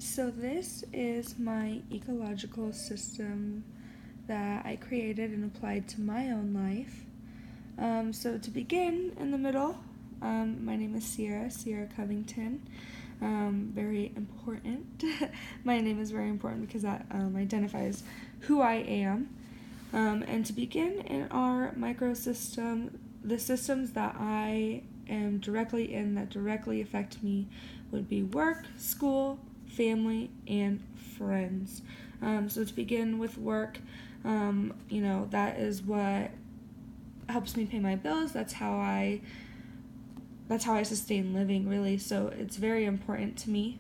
So this is my ecological system that I created and applied to my own life. So to begin, in the middle, my name is Sierra Covington. Very important. My name is very important because that identifies who I am. And to begin in our microsystem, the systems that I am directly in that directly affect me would be work, school, family, and friends. So to begin with work, that is what helps me pay my bills. That's how I sustain living, really. So it's very important to me.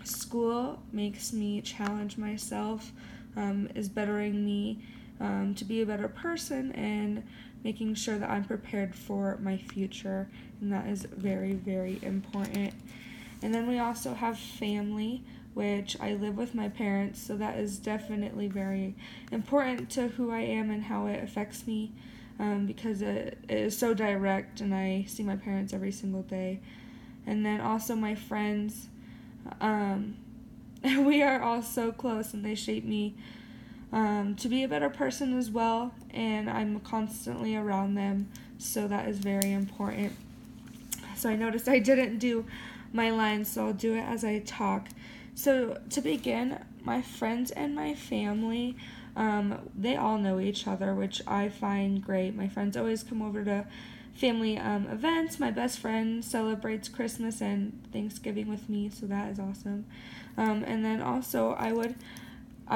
School makes me challenge myself, is bettering me to be a better person and making sure that I'm prepared for my future, and that is very, very important. And then we also have family, which I live with my parents, so that is definitely very important to who I am and how it affects me, because it is so direct, and I see my parents every single day. And then also my friends, we are all so close, and they shape me to be a better person as well, and I'm constantly around them, so that is very important. So I noticed I didn't do my lines, so I'll do it as I talk. So to begin, my friends and my family, they all know each other, which I find great. My friends always come over to family events. My best friend celebrates Christmas and Thanksgiving with me, so that is awesome. And then also I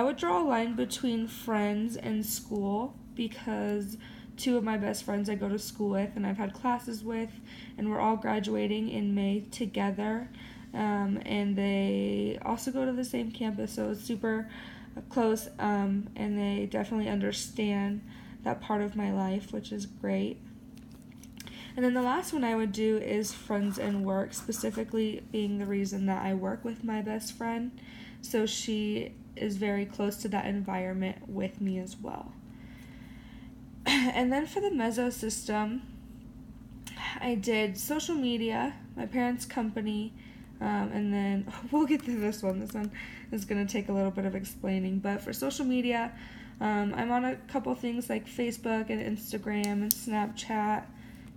would draw a line between friends and school, because two of my best friends I go to school with and I've had classes with, and we're all graduating in May together, and they also go to the same campus, so it's super close, and they definitely understand that part of my life, which is great. And then the last one I would do is friends and work, specifically being the reason that I work with my best friend, so she is very close to that environment with me as well. And then for the mesosystem, I did social media, my parents' company, and then we'll get to this one. This one is going to take a little bit of explaining. But for social media, I'm on a couple things like Facebook and Instagram and Snapchat,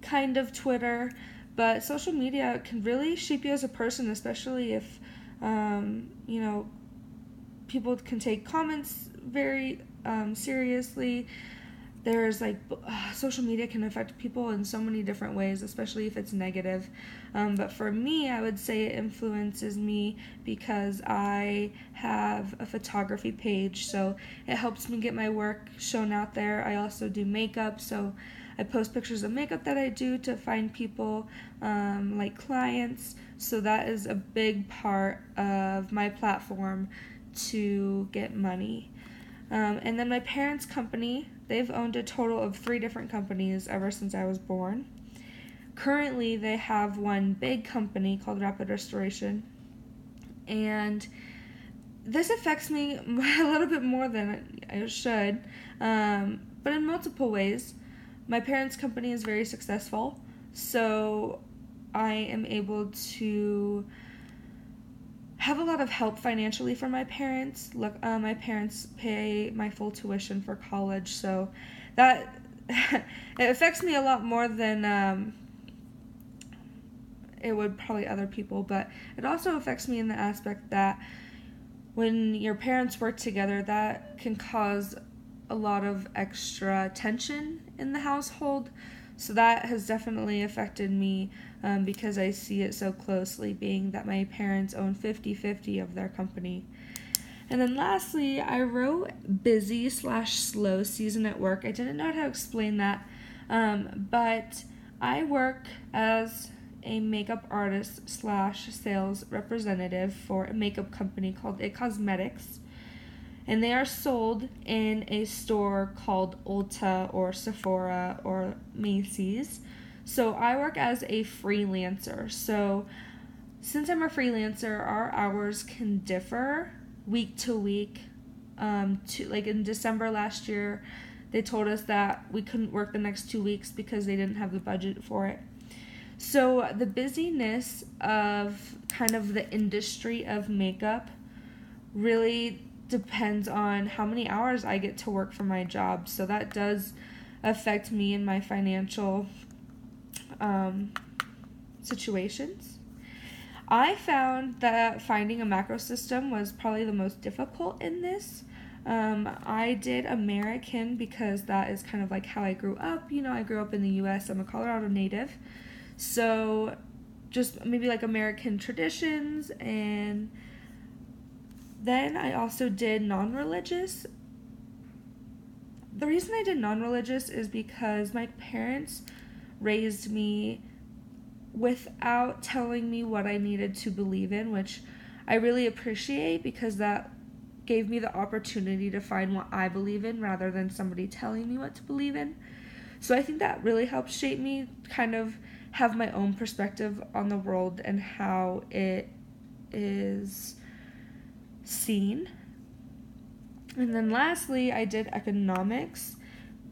kind of Twitter. But social media can really shape you as a person, especially if, people can take comments very seriously. There's social media can affect people in so many different ways, especially if it's negative. But for me, I would say it influences me because I have a photography page, so it helps me get my work shown out there. I also do makeup, so I post pictures of makeup that I do to find people, like clients. So that is a big part of my platform to get money. And then my parents' company, they've owned a total of 3 different companies ever since I was born. Currently, they have one big company called Rapid Restoration, and this affects me a little bit more than it should, but in multiple ways. My parents' company is very successful, so I am able to have a lot of help financially from my parents. My parents pay my full tuition for college, so that it affects me a lot more than it would probably other people, but it also affects me in the aspect that when your parents work together, that can cause a lot of extra tension in the household. So that has definitely affected me, because I see it so closely, being that my parents own 50-50 of their company. And then lastly, I wrote busy/slow season at work. I didn't know how to explain that, but I work as a makeup artist/sales representative for a makeup company called Cosmetics. And they are sold in a store called Ulta or Sephora or Macy's. So I work as a freelancer. So since I'm a freelancer, our hours can differ week to week. Like in December last year, they told us that we couldn't work the next 2 weeks because they didn't have the budget for it. So the busyness of kind of the industry of makeup really depends on how many hours I get to work for my job. So that does affect me in my financial situations. I found that finding a macro system was probably the most difficult in this. I did American because that is kind of like how I grew up. You know, I grew up in the US. I'm a Colorado native. So just maybe like American traditions. And then I also did non-religious. The reason I did non-religious is because my parents raised me without telling me what I needed to believe in, which I really appreciate because that gave me the opportunity to find what I believe in rather than somebody telling me what to believe in. So I think that really helped shape me, kind of have my own perspective on the world and how it is seen. And then lastly, I did economics.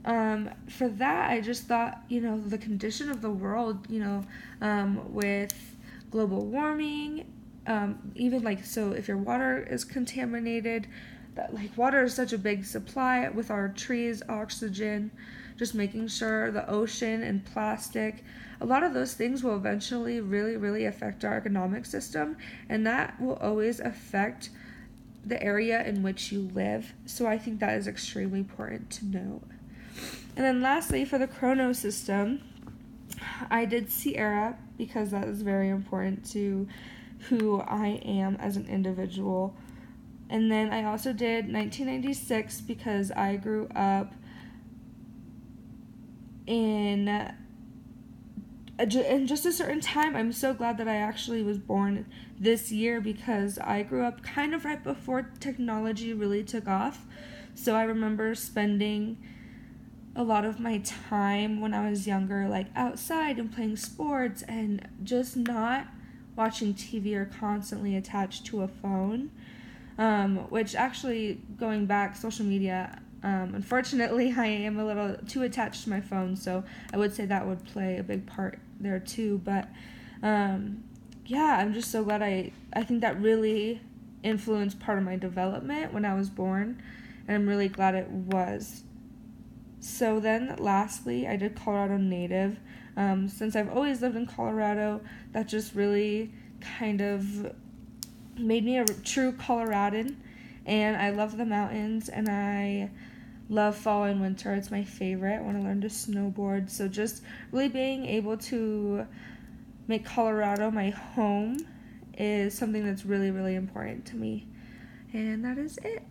For that, I just thought, the condition of the world, with global warming, even so if your water is contaminated, that water is such a big supply with our trees, oxygen, just making sure the ocean and plastic, a lot of those things will eventually really, really affect our economic system, and that will always affect the area in which you live. So I think that is extremely important to know. And then lastly, for the chrono system, I did Sierra because that is very important to who I am as an individual. And then I also did 1996 because I grew up in just a certain time. I'm so glad that I actually was born this year because I grew up kind of right before technology really took off. So I remember spending a lot of my time when I was younger outside and playing sports and just not watching TV or constantly attached to a phone, which actually, going back, social media, unfortunately I am a little too attached to my phone, so I would say that would play a big part there too. But yeah, I'm just so glad I think that really influenced part of my development when I was born, and I'm really glad it was. So then lastly, I did Colorado Native. Since I've always lived in Colorado, that just really kind of made me a true Coloradan. And I love the mountains, and I love fall and winter. It's my favorite. I want to learn to snowboard. So just really being able to make Colorado my home is something that's really, really important to me. And that is it.